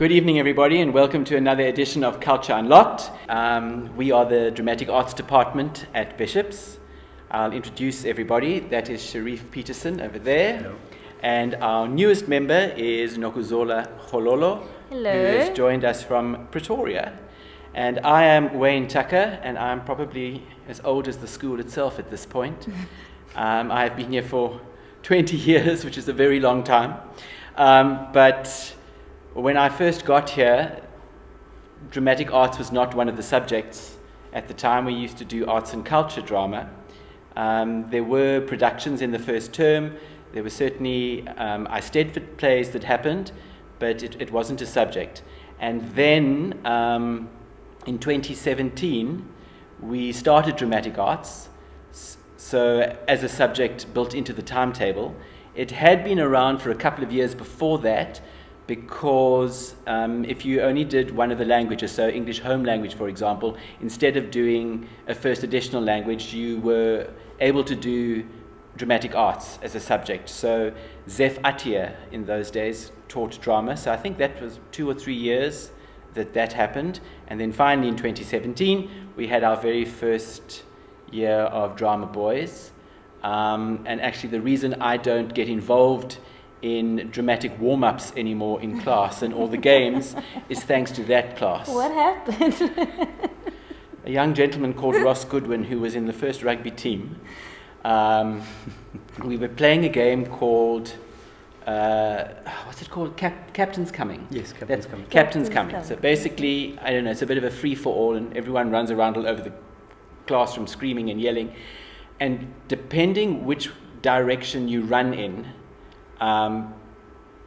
Good evening, everybody, and welcome to another edition of Culture Unlocked. We are the Dramatic Arts Department at Bishops. I'll introduce everybody. That is Sharief Petersen over there. Hello. And our newest member is Nokuzola Gololo, Hello. who has joined us from Pretoria. And I am Wayne Tucker, and I'm probably as old as the school itself at this point. I have been here for 20 years, which is a very long time. But when I first got here, dramatic arts was not one of the subjects. At the time, we used to do arts and culture drama. There were productions in the first term. There were certainly Eisteddfod plays that happened, but it wasn't a subject. And then in 2017, we started dramatic arts, so as a subject built into the timetable. It had been around for a couple of years before that, because if you only did one of the languages, so English home language, for example, instead of doing a first additional language, you were able to do dramatic arts as a subject. So Zef Attia in those days taught drama, so I think that was 2 or 3 years that happened. And then finally in 2017, we had our very first year of Drama Boys. And actually the reason I don't get involved in dramatic warm-ups anymore in class and all the games is thanks to that class. What happened? A young gentleman called Ross Goodwin, who was in the first rugby team, we were playing a game called, what's it called? Captain's Coming. Yes, Captain's Coming. Captain's Coming. So basically, I don't know, it's a bit of a free-for-all, and everyone runs around all over the classroom screaming and yelling. And depending which direction you run in,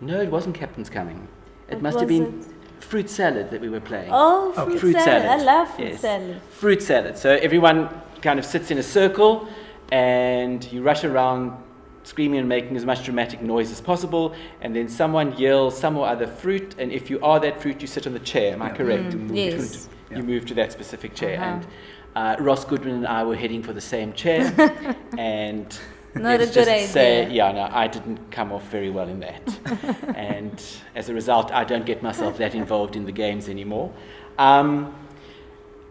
no, it wasn't Captain's Coming. It must have been fruit salad that we were playing. Oh, Okay. fruit salad. I love fruit Yes. salad. Fruit salad. So everyone kind of sits in a circle and you rush around screaming and making as much dramatic noise as possible, and then someone yells some or other fruit, and if you are that fruit, you sit on the chair. Am I correct? Yes. You move to that specific chair. Uh-huh. And Ross Goodwin and I were heading for the same chair, and Not let's a good just say, idea. no, I didn't come off very well in that. And as a result, I don't get myself that involved in the games anymore.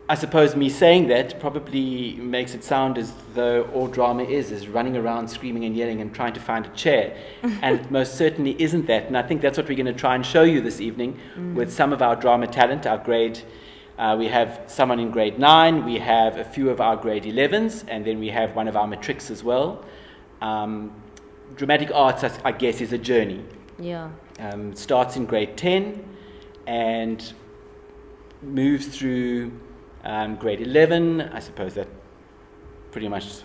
I suppose me saying that probably makes it sound as though all drama is running around screaming and yelling and trying to find a chair. And it most certainly isn't that. And I think that's what we're going to try and show you this evening with some of our drama talent, our grade. We have someone in grade 9, we have a few of our grade 11s, and then we have one of our matrics as well. Dramatic arts, I guess, is a journey. Yeah. Starts in grade 10 and moves through grade 11. I suppose that pretty much,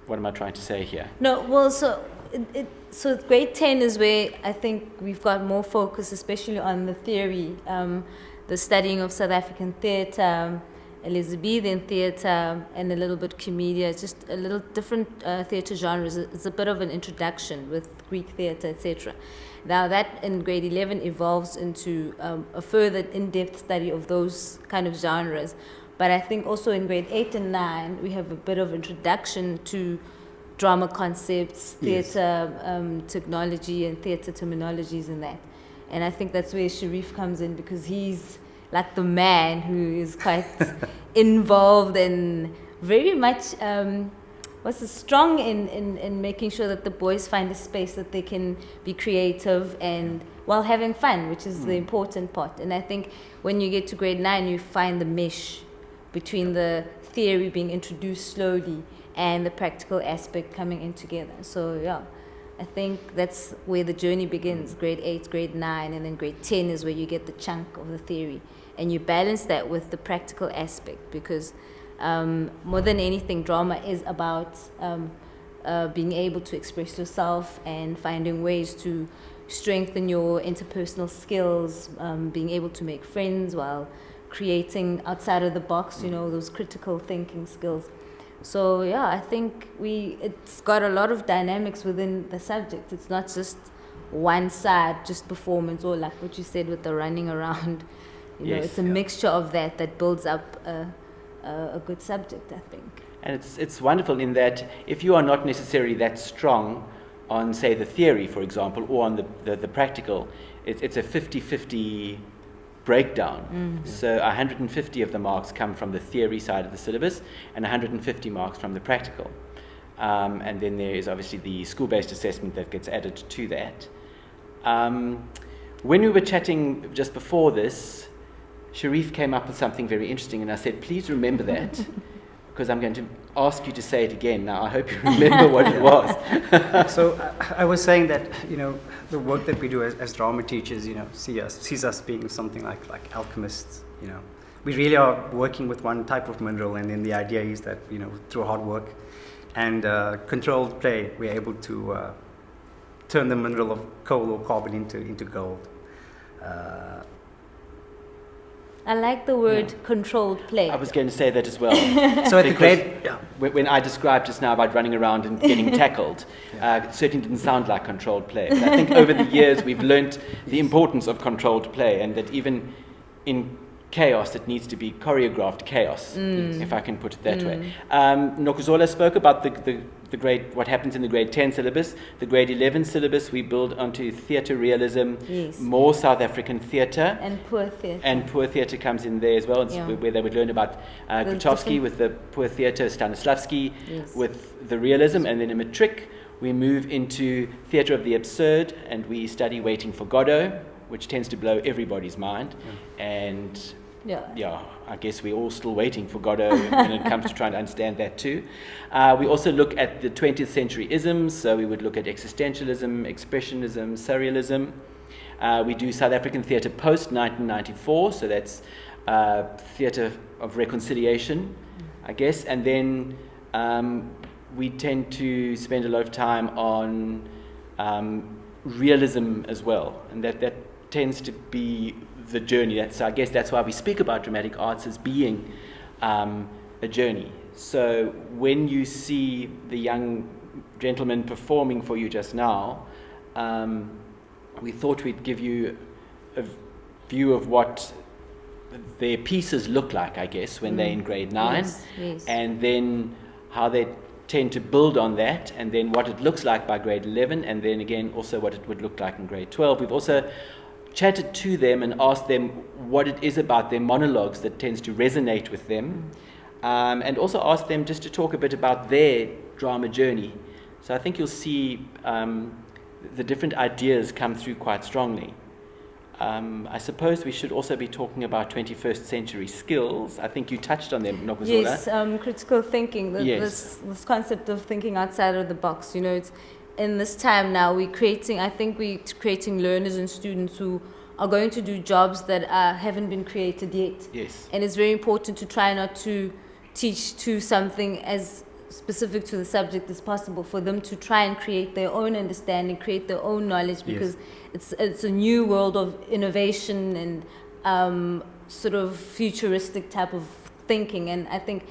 what am I trying to say here? No, well, so grade 10 is where I think we've got more focus, especially on the theory, the studying of South African theatre, Elizabethan theatre, and a little bit commedia. It's just a little different theatre genres. It's a bit of an introduction with Greek theatre, etc. Now that in grade 11 evolves into a further in-depth study of those kind of genres. But I think also in grade 8 and 9, we have a bit of introduction to drama concepts, theatre technology, and theatre terminologies and that. And I think that's where Sharief comes in, because he's like the man who is quite involved and very much strong in making sure that the boys find a space that they can be creative and while having fun, which is the important part. And I think when you get to grade 9, you find the mesh between the theory being introduced slowly and the practical aspect coming in together. So yeah, I think that's where the journey begins, grade 8, grade 9, and then grade 10 is where you get the chunk of the theory. And you balance that with the practical aspect, because more than anything, drama is about being able to express yourself and finding ways to strengthen your interpersonal skills, being able to make friends while creating outside of the box, those critical thinking skills. So yeah, I think it's got a lot of dynamics within the subject. It's not just one side, just performance, or like what you said with the running around. It's a mixture of that builds up a good subject, I think. And it's wonderful in that if you are not necessarily that strong on, say, the theory, for example, or on the practical, it's a 50-50 breakdown. So 150 of the marks come from the theory side of the syllabus and 150 marks from the practical. And then there is obviously the school-based assessment that gets added to that. When we were chatting just before this, Sharief came up with something very interesting, and I said, please remember that, because I'm going to ask you to say it again. Now, I hope you remember what it was. So I was saying that, the work that we do as drama teachers, sees us being something like alchemists, We really are working with one type of mineral, and then the idea is that, through hard work and controlled play, we're able to turn the mineral of coal or carbon into gold. I like the word controlled play. I was going to say that as well. So the great, when I described just now about running around and getting tackled, it certainly didn't sound like controlled play. But I think over the years we've learnt the importance of controlled play, and that even in chaos, it needs to be choreographed chaos, if I can put it that way. Nokuzola spoke about the grade, what happens in the grade 10 syllabus. The grade 11 syllabus we build onto theatre realism, more South African theatre. And poor theatre. And poor theatre comes in there as well, where they would learn about Grotowski with the poor theatre, Stanislavski with the realism, and then in matric we move into theatre of the absurd, and we study Waiting for Godot, which tends to blow everybody's mind. And I guess we're all still waiting for Godot when it comes to trying to understand that too. We also look at the 20th century isms, so we would look at existentialism, expressionism, surrealism. We do South African theatre post-1994, so that's theatre of reconciliation, I guess. And then we tend to spend a lot of time on realism as well, and that tends to be the journey. So I guess that's why we speak about dramatic arts as being a journey. So when you see the young gentleman performing for you just now, we thought we'd give you a view of what their pieces look like, I guess, when they're in grade 9, and then how they tend to build on that, and then what it looks like by grade 11, and then again also what it would look like in grade 12. We've also chatted to them and asked them what it is about their monologues that tends to resonate with them, and also asked them just to talk a bit about their drama journey. So I think you'll see the different ideas come through quite strongly. I suppose we should also be talking about 21st century skills. I think you touched on them, Nokuzola. Yes, critical thinking, this concept of thinking outside of the box. It's in this time now, we're creating learners and students who are going to do jobs that haven't been created yet. Yes. And it's very important to try not to teach to something as specific to the subject as possible, for them to try and create their own understanding, create their own knowledge, because it's a new world of innovation and sort of futuristic type of thinking. And I think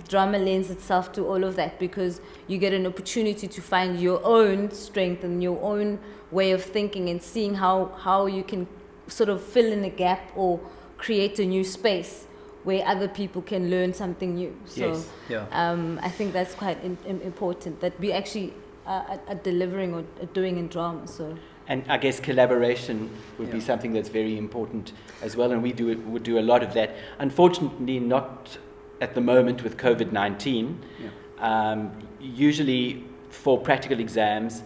drama lends itself to all of that, because you get an opportunity to find your own strength and your own way of thinking, and seeing how you can sort of fill in a gap or create a new space where other people can learn something new. So I think that's quite important, that we actually are delivering or doing in drama. So. And I guess collaboration would be something that's very important as well, and we would do a lot of that. Unfortunately, not at the moment with COVID-19. Usually for practical exams,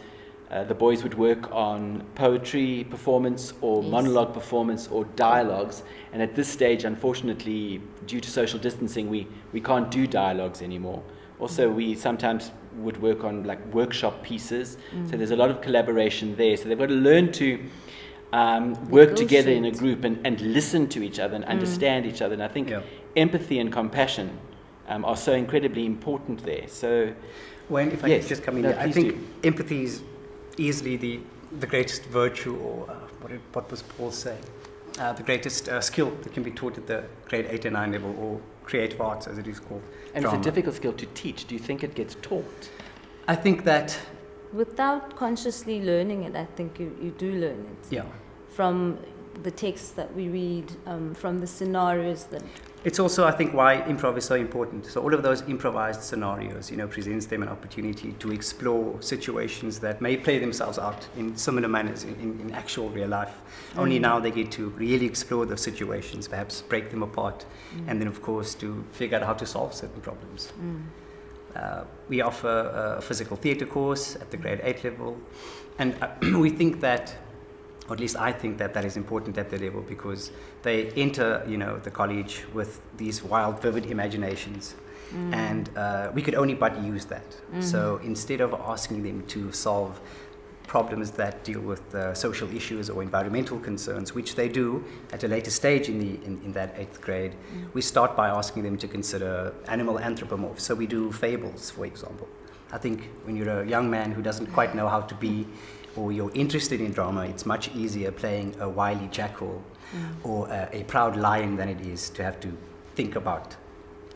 the boys would work on poetry performance or monologue performance or dialogues, and at this stage, unfortunately, due to social distancing, we can't do dialogues anymore. Also, we sometimes would work on like workshop pieces, so there's a lot of collaboration there. So they've got to learn to work together in a group and listen to each other and understand each other. And I think empathy and compassion are so incredibly important there. So, if I could just come in here, I think empathy is easily the greatest virtue, or what was Paul saying? The greatest skill that can be taught at the grade 8 and 9 level, or creative arts as it is called. And drama. It's a difficult skill to teach. Do you think it gets taught? I think that without consciously learning it, I think you do learn it. Yeah. From the texts that we read, from the scenarios that It's also, I think, why improv is so important. So all of those improvised scenarios, presents them an opportunity to explore situations that may play themselves out in similar manners in actual real life. Only now they get to really explore those situations, perhaps break them apart, and then, of course, to figure out how to solve certain problems. We offer a physical theatre course at the grade 8 level, and we think that, or at least I think that is important at the level, because they enter, the college with these wild, vivid imaginations, and we could only but use that. So instead of asking them to solve problems that deal with social issues or environmental concerns, which they do at a later stage in that 8th grade, we start by asking them to consider animal anthropomorphs. So we do fables, for example. I think when you're a young man who doesn't quite know how to be, or you're interested in drama, it's much easier playing a wily jackal or a proud lion than it is to have to think about,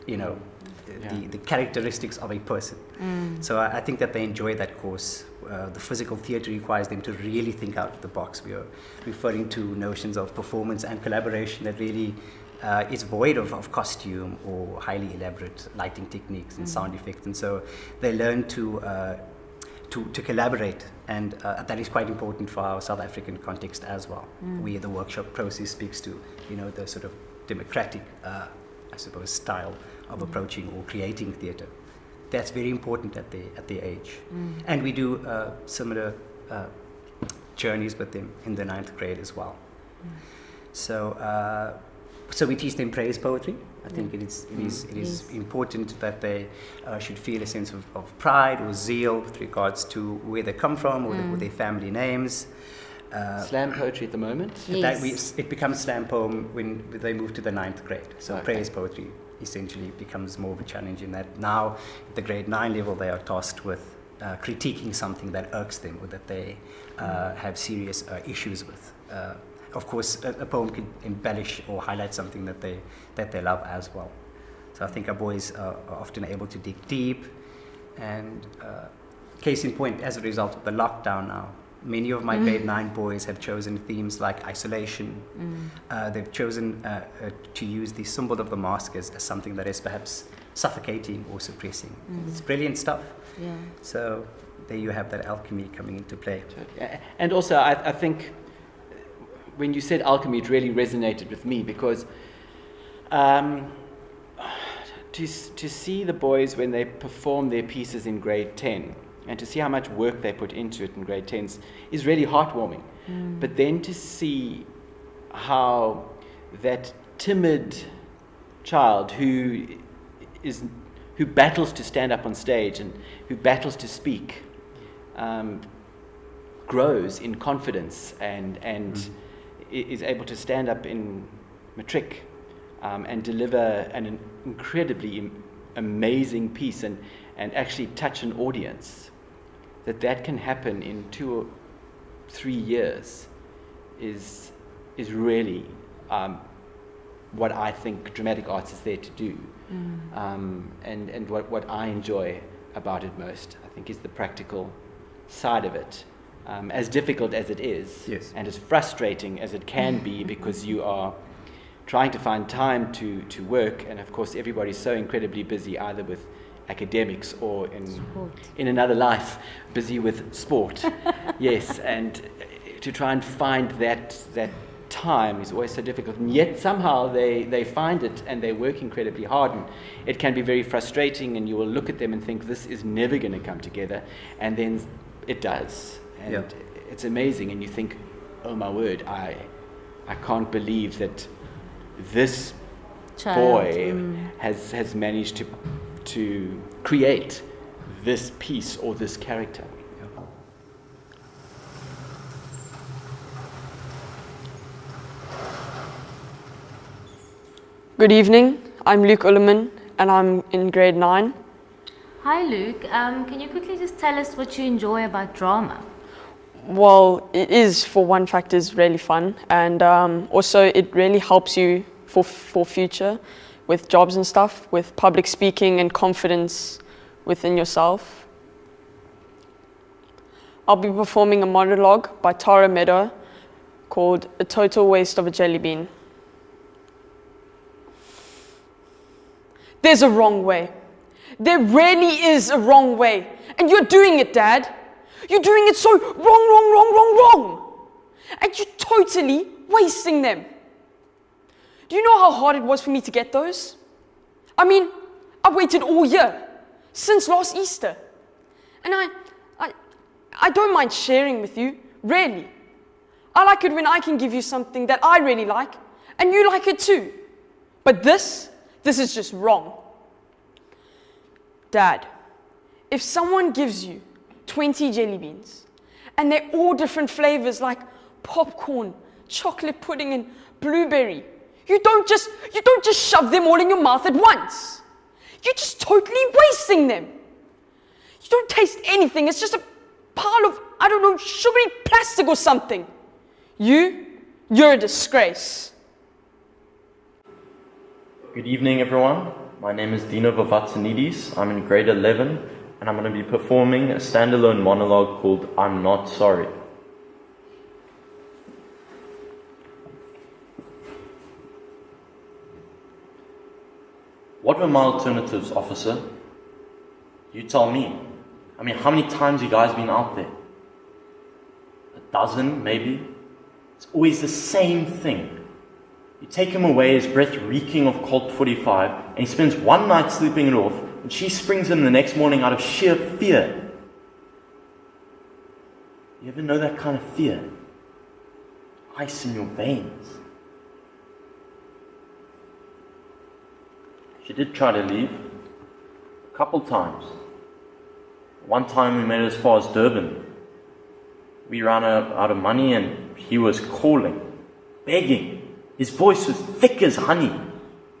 the characteristics of a person. So I think that they enjoy that course. The physical theatre requires them to really think out of the box. We are referring to notions of performance and collaboration that really is void of costume or highly elaborate lighting techniques and sound effects. And so they learn to collaborate, and that is quite important for our South African context as well, where the workshop process speaks to, the sort of democratic, I suppose, style of approaching or creating theatre. That's very important at their age. And we do similar journeys with them in the 9th grade as well. So we teach them praise poetry. I think it is important that they should feel a sense of pride or zeal with regards to where they come from or their family names. Slam poetry at the moment? Yes. It becomes slam poem when they move to the 9th grade. So Okay. praise poetry essentially becomes more of a challenge in that now at the grade 9 level they are tasked with critiquing something that irks them or that they have serious issues with. Of course, a poem could embellish or highlight something that they love as well. So I think our boys are often able to dig deep, and case in point, as a result of the lockdown now, many of my grade 9 boys have chosen themes like isolation. They've chosen to use the symbol of the mask as something that is perhaps suffocating or suppressing. It's brilliant stuff. Yeah. So there you have that alchemy coming into play. And also, I think when you said alchemy, it really resonated with me, because to see the boys when they perform their pieces in grade 10 and to see how much work they put into it in grade 10s is really heartwarming. But then to see how that timid child who battles to stand up on stage and who battles to speak grows in confidence and is able to stand up in matric and deliver an incredibly amazing piece and actually touch an audience, that can happen in 2 or 3 years is really what I think dramatic arts is there to do. And what I enjoy about it most, I think, is the practical side of it. As difficult as it is, Yes. and as frustrating as it can be, because you are trying to find time to work, and of course everybody's so incredibly busy, either with academics or in another life, busy with sport. Yes, and to try and find that time is always so difficult, and yet somehow they find it and they work incredibly hard, and it can be very frustrating, and you will look at them and think this is never going to come together, and then it does. And it's amazing, and you think, oh my word, I can't believe that this boy has managed to create this piece or this character. Good evening, I'm Luke Oellermann and I'm in grade 9. Hi Luke, can you quickly just tell us what you enjoy about drama? Well, it is, for one factor, is really fun, and also it really helps you for future with jobs and stuff, with public speaking and confidence within yourself. I'll be performing a monologue by Tara Meadow called A Total Waste of a Jelly Bean. There's a wrong way. There really is a wrong way. And you're doing it, Dad. You're doing it so wrong. And you're totally wasting them. Do you know how hard it was for me to get those? I mean, I waited all year, since last Easter. And I don't mind sharing with you, really. I like it when I can give you something that I really like, and you like it too. But this is just wrong. Dad, if someone gives you 20 jelly beans, and they're all different flavors like popcorn, chocolate pudding, and blueberry, you don't just shove them all in your mouth at once. You're just totally wasting them. You don't taste anything. It's just a pile of, I don't know, sugary plastic or something. You're a disgrace. Good evening, everyone. My name is Dino Vavatzanidis. I'm in grade 11, and I'm going to be performing a standalone monologue called I'm Not Sorry. What were my alternatives, officer? You tell me. I mean, how many times you guys been out there? A dozen, maybe? It's always the same thing. You take him away, his breath reeking of Colt 45, and he spends one night sleeping it off, and she springs him the next morning out of sheer fear. You ever know that kind of fear? Ice in your veins. She did try to leave. A couple times. One time we made it as far as Durban. We ran out of money and he was calling, begging. His voice was thick as honey.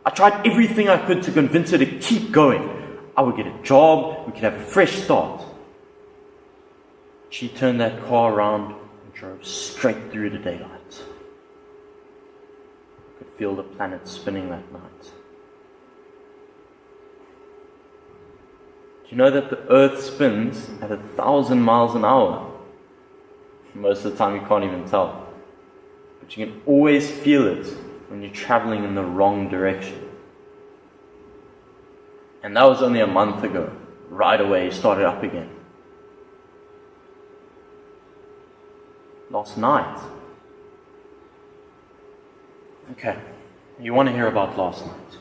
I tried everything I could to convince her to keep going. I would get a job, we could have a fresh start. She turned that car around and drove straight through the daylight. I could feel the planet spinning that night. Do you know that the Earth spins at 1,000 miles an hour? Most of the time you can't even tell. But you can always feel it when you're traveling in the wrong direction. And that was only a month ago. Right away, it started up again. Last night. Okay, you want to hear about last night.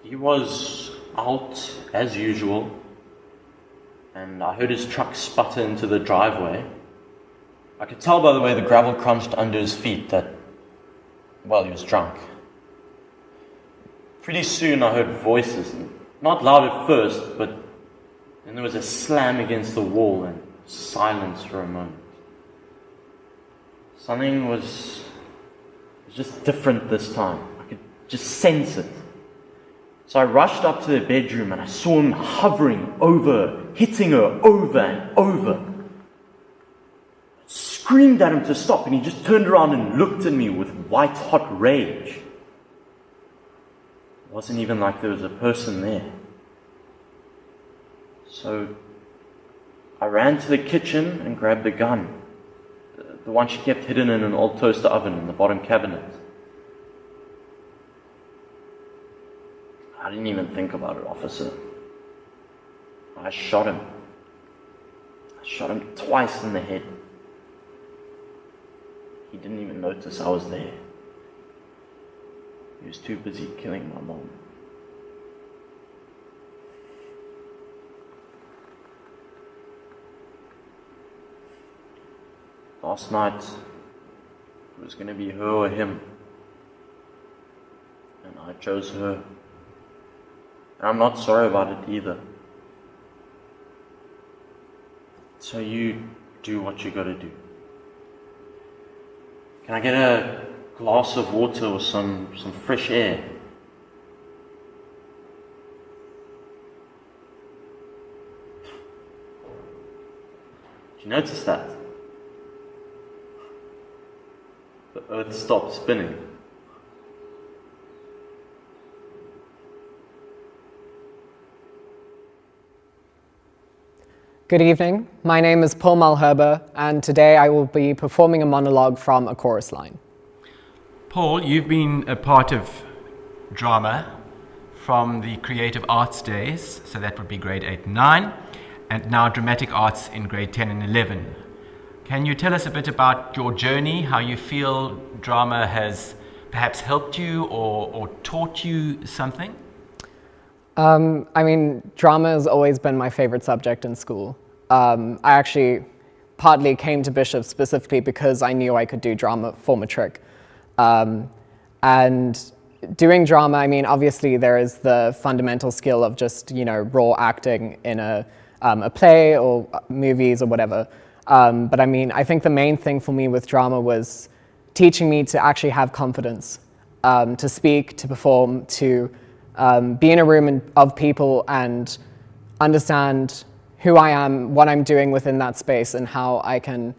He was out as usual, and I heard his truck sputter into the driveway. I could tell by the way the gravel crunched under his feet that, well, he was drunk. Pretty soon I heard voices, not loud at first, but then there was a slam against the wall and silence for a moment. Something was just different this time. I could just sense it. So I rushed up to their bedroom and I saw him hovering over her, hitting her over and over. I screamed at him to stop, and he just turned around and looked at me with white-hot rage. It wasn't even like there was a person there. So I ran to the kitchen and grabbed the gun, the one she kept hidden in an old toaster oven in the bottom cabinet. I didn't even think about it, officer. I shot him. I shot him twice in the head. He didn't even notice I was there. He was too busy killing my mom. Last night, it was going to be her or him. And I chose her. And I'm not sorry about it either. So you do what you gotta do. Can I get a glass of water or some fresh air? Did you notice that? The earth stopped spinning. Good evening, my name is Paul Malherbe, and today I will be performing a monologue from a chorus line. Paul, you've been a part of drama from the creative arts days, so that would be grade 8 and 9, and now dramatic arts in grade 10 and 11. Can you tell us a bit about your journey, how you feel drama has perhaps helped you or taught you something? I mean, drama has always been my favorite subject in school. I actually partly came to Bishop specifically because I knew I could do drama for matric. And doing drama, I mean, obviously there is the fundamental skill of just, you know, raw acting in a play or movies or whatever. But I mean, I think the main thing for me with drama was teaching me to actually have confidence, to speak, to perform, to be in a room of people and understand who I am, what I'm doing within that space, and how I can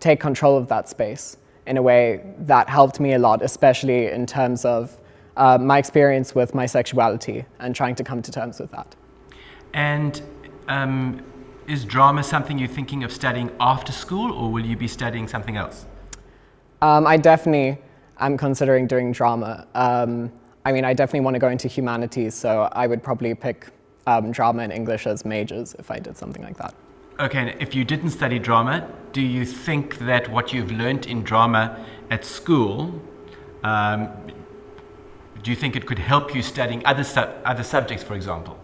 take control of that space in a way that helped me a lot, especially in terms of my experience with my sexuality and trying to come to terms with that. And is drama something you're thinking of studying after school, or will you be studying something else? I definitely am considering doing drama. I mean, I definitely want to go into humanities, so I would probably pick drama and English as majors if I did something like that. Okay, and if you didn't study drama, do you think that what you've learnt in drama at school, do you think it could help you studying other subjects, for example?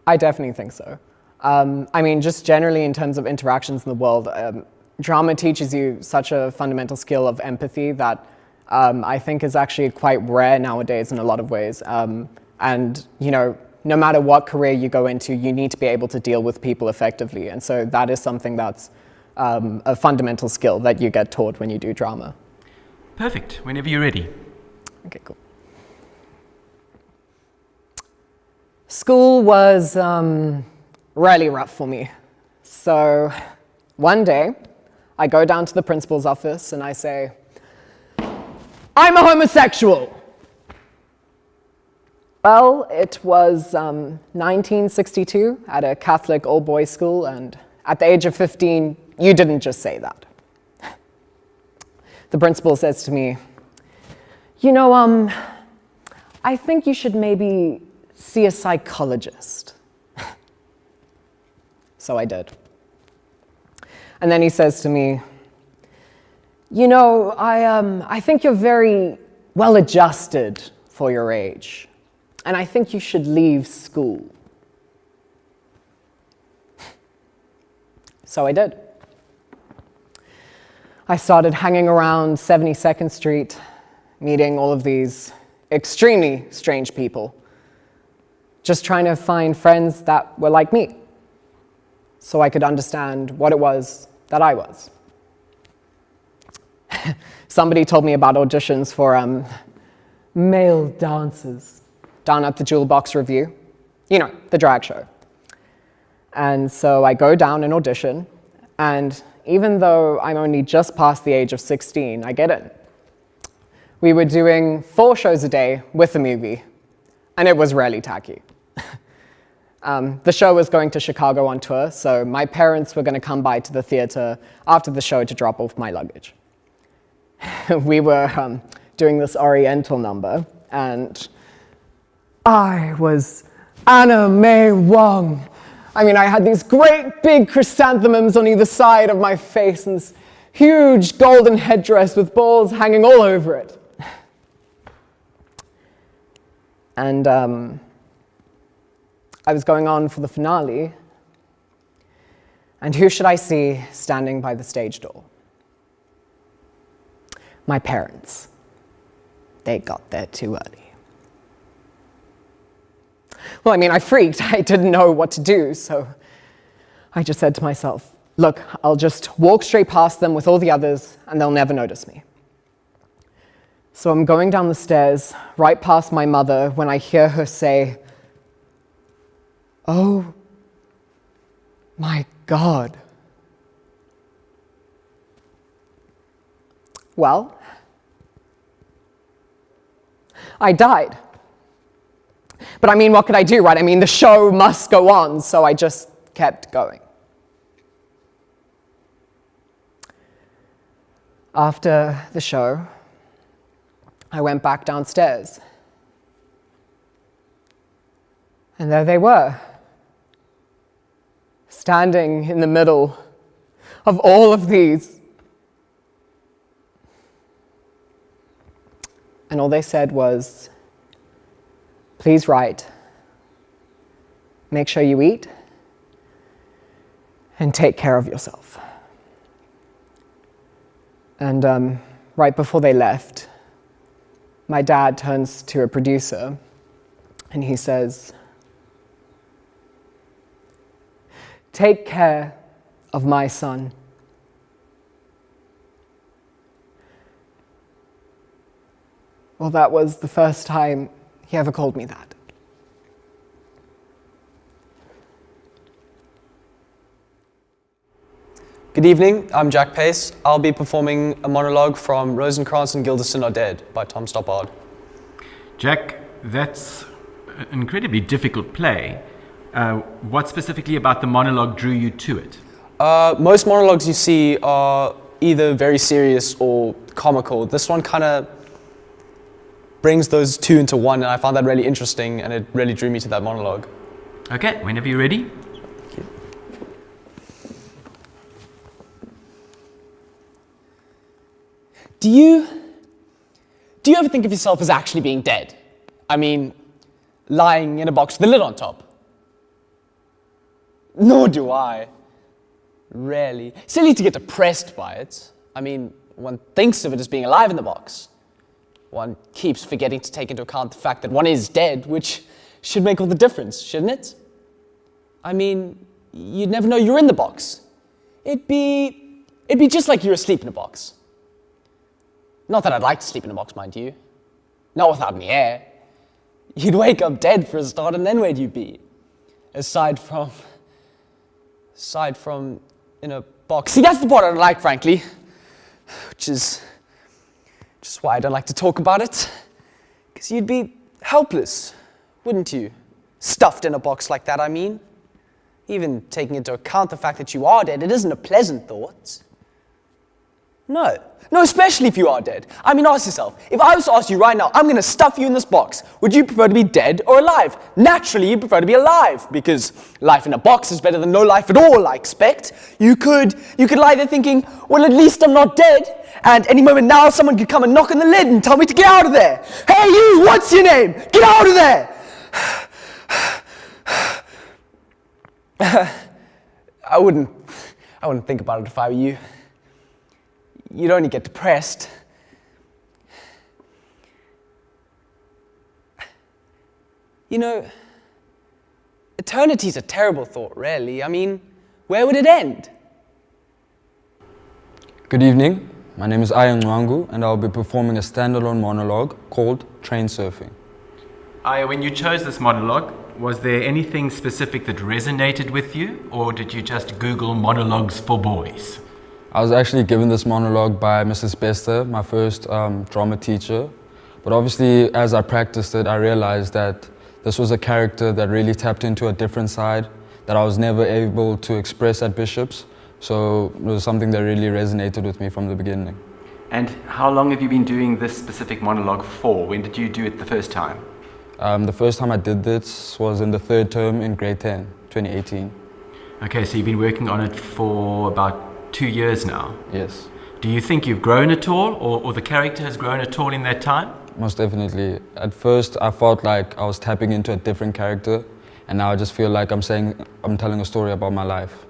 I definitely think so. I mean, just generally in terms of interactions in the world, drama teaches you such a fundamental skill of empathy that I think is actually quite rare nowadays in a lot of ways. And, you know, no matter what career you go into, you need to be able to deal with people effectively. And so that is something that's a fundamental skill that you get taught when you do drama. Perfect. Whenever you're ready. Okay, cool. School was really rough for me. So one day, I go down to the principal's office and I say, "I'm a homosexual." Well, it was 1962 at a Catholic all-boys school, and at the age of 15, you didn't just say that. The principal says to me, "You know, I think you should maybe see a psychologist." So I did. And then he says to me, "You know, I think you're very well-adjusted for your age, and I think you should leave school." So I did. I started hanging around 72nd Street, meeting all of these extremely strange people, just trying to find friends that were like me, so I could understand what it was that I was. Somebody told me about auditions for male dancers down at the Jewel Box Review, you know, the drag show. And so I go down and audition, and even though I'm only just past the age of 16, I get in. We were doing 4 shows a day with the movie, and it was really tacky. The show was going to Chicago on tour, so my parents were going to come by to the theater after the show to drop off my luggage. We were doing this Oriental number, and I was Anna May Wong. I mean, I had these great big chrysanthemums on either side of my face and this huge golden headdress with balls hanging all over it. And I was going on for the finale, and who should I see standing by the stage door? My parents. They got there too early. Well, I mean, I freaked. I didn't know what to do, so I just said to myself, "Look, I'll just walk straight past them with all the others, and they'll never notice me." So I'm going down the stairs, right past my mother, when I hear her say, "Oh my God." Well, I died. But I mean, what could I do, right? I mean, the show must go on, so I just kept going. After the show, I went back downstairs. And there they were, standing in the middle of all of these. And all they said was, please write, make sure you eat, and take care of yourself. And right before they left, my dad turns to a producer and he says, take care of my son. Well, that was the first time he ever called me that. Good evening, I'm Jack Pace. I'll be performing a monologue from Rosencrantz and Guildenstern Are Dead by Tom Stoppard. Jack, that's an incredibly difficult play. What specifically about the monologue drew you to it? Most monologues you see are either very serious or comical. This one kind of brings those two into one, and I found that really interesting, and it really drew me to that monologue. Okay, whenever you're ready. Do you ever think of yourself as actually being dead? I mean, lying in a box with a lid on top? Nor do I. Rarely. Silly to get depressed by it. I mean, one thinks of it as being alive in the box. One keeps forgetting to take into account the fact that one is dead, which should make all the difference, shouldn't it? I mean, you'd never know you're in the box. It'd be just like you're asleep in a box. Not that I'd like to sleep in a box, mind you. Not without any air. You'd wake up dead for a start, and then where'd you be? Aside from in a box. See, that's the part I don't like, frankly. Which is just why I don't like to talk about it. Because you'd be helpless, wouldn't you? Stuffed in a box like that, I mean. Even taking into account the fact that you are dead, it isn't a pleasant thought. No, especially if you are dead. I mean, ask yourself, if I was to ask you right now, I'm going to stuff you in this box, would you prefer to be dead or alive? Naturally, you'd prefer to be alive, because life in a box is better than no life at all, I expect. You could lie there thinking, well, at least I'm not dead, and any moment now someone could come and knock on the lid and tell me to get out of there. Hey, you, what's your name? Get out of there! I wouldn't think about it if I were you. You'd only get depressed. You know, eternity's a terrible thought, really. I mean, where would it end? Good evening, my name is Ngcwangu, and I'll be performing a standalone monologue called Train Surfing. Aya, when you chose this monologue, was there anything specific that resonated with you, or did you just Google monologues for boys? I was actually given this monologue by Mrs. Bester, my first drama teacher. But obviously, as I practiced it, I realized that this was a character that really tapped into a different side that I was never able to express at Bishop's. So it was something that really resonated with me from the beginning. And how long have you been doing this specific monologue for? When did you do it the first time? The first time I did this was in the third term in grade 10, 2018. Okay, so you've been working on it for about 2 years now. Yes. Do you think you've grown at all, or the character has grown at all in that time? Most definitely. At first, I felt like I was tapping into a different character, and now I just feel like I'm telling a story about my life.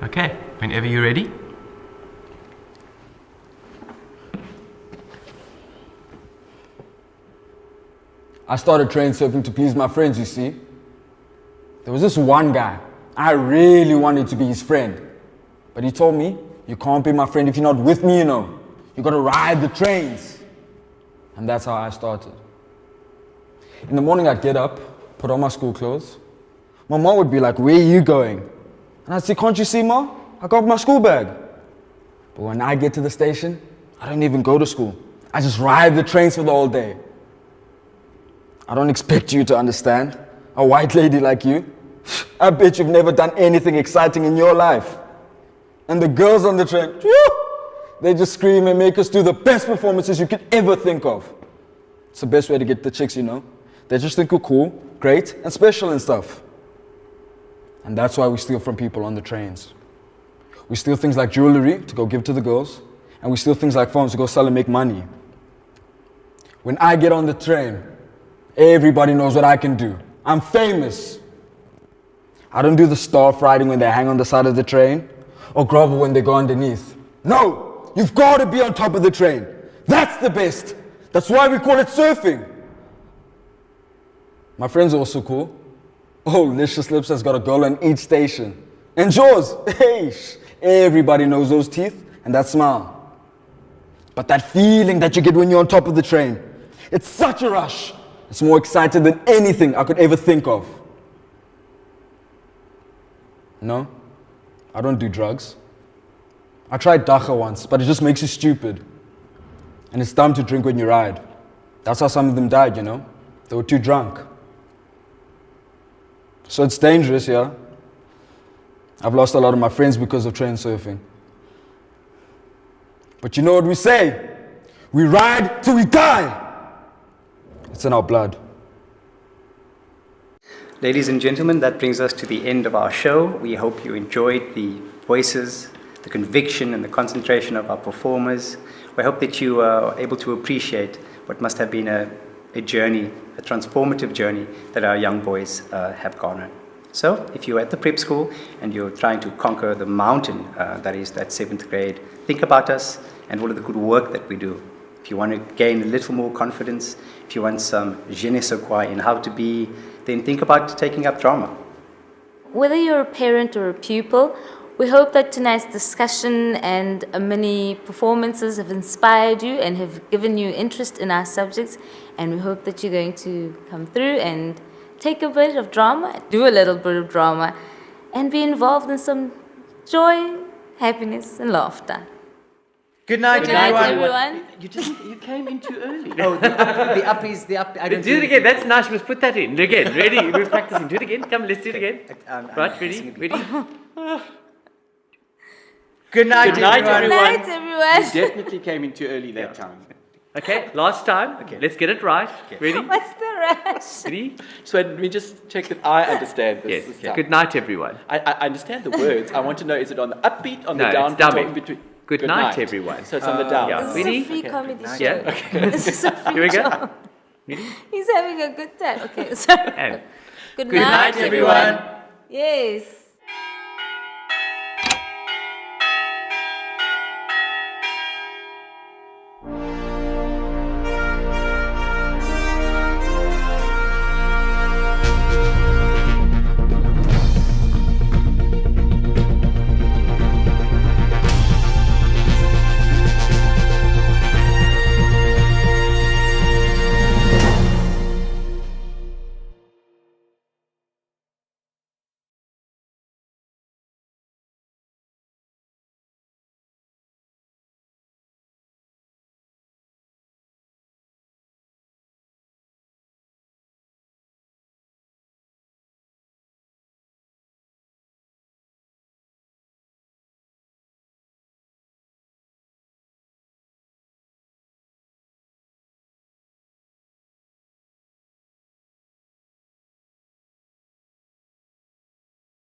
Okay, whenever you're ready. I started train surfing to please my friends, you see. There was this one guy, I really wanted to be his friend. But he told me, you can't be my friend if you're not with me, you know. You gotta ride the trains. And that's how I started. In the morning I'd get up, put on my school clothes. My mom would be like, where are you going? And I'd say, can't you see, Ma? I got my school bag. But when I get to the station, I don't even go to school. I just ride the trains for the whole day. I don't expect you to understand. A white lady like you. I bet you've never done anything exciting in your life. And the girls on the train, they just scream and make us do the best performances you could ever think of. It's the best way to get the chicks, you know. They just think we're cool, great and special and stuff. And that's why we steal from people on the trains. We steal things like jewelry to go give to the girls, and we steal things like phones to go sell and make money. When I get on the train, everybody knows what I can do. I'm famous. I don't do the staff riding when they hang on the side of the train, or grovel when they go underneath. No, you've got to be on top of the train. That's the best. That's why we call it surfing. My friends are also cool. Oh, Licious Lips has got a girl on each station. And Jaws, hey, everybody knows those teeth and that smile. But that feeling that you get when you're on top of the train, it's such a rush. It's more exciting than anything I could ever think of. No, I don't do drugs. I tried dacha once, but it just makes you stupid. And it's dumb to drink when you ride. That's how some of them died, you know? They were too drunk. So it's dangerous, yeah? I've lost a lot of my friends because of train surfing. But you know what we say? We ride till we die. It's in our blood. Ladies and gentlemen, that brings us to the end of our show. We hope you enjoyed the voices, the conviction and the concentration of our performers. We hope that you are able to appreciate what must have been a journey, a transformative journey that our young boys have gone on. So, if you're at the prep school and you're trying to conquer the mountain that is that 7th grade, think about us and all of the good work that we do. If you want to gain a little more confidence, if you want some je ne sais quoi in how to be, then think about taking up drama. Whether you're a parent or a pupil, we hope that tonight's discussion and many performances have inspired you and have given you interest in our subjects, and we hope that you're going to come through and take a bit of drama, do a little bit of drama, and be involved in some joy, happiness, and laughter. Good night, Good night, everyone. You came in too early. Oh, the uppies. I don't Do it again. That's nice. Let's put that in. Again. Ready? We're practicing. Do it again. Come, let's do it again. Right, ready? Ready? Good night, Good everyone. night, everyone. You definitely came in too early that time. Okay, last time. Okay. Let's get it right. Ready? What's the rush? Ready? So let me just check that I understand this. Yes. this time. Good night, everyone. I understand the words. I want to know, is it on the upbeat, on No, the down, it's downbeat. in between? Good night, everyone. So it's on the down. yeah. This is Ready? a free comedy show. Yeah. This is a free Here we go. show. Ready? He's having a good time. Okay, sorry. And Good Good night, everyone. Yes.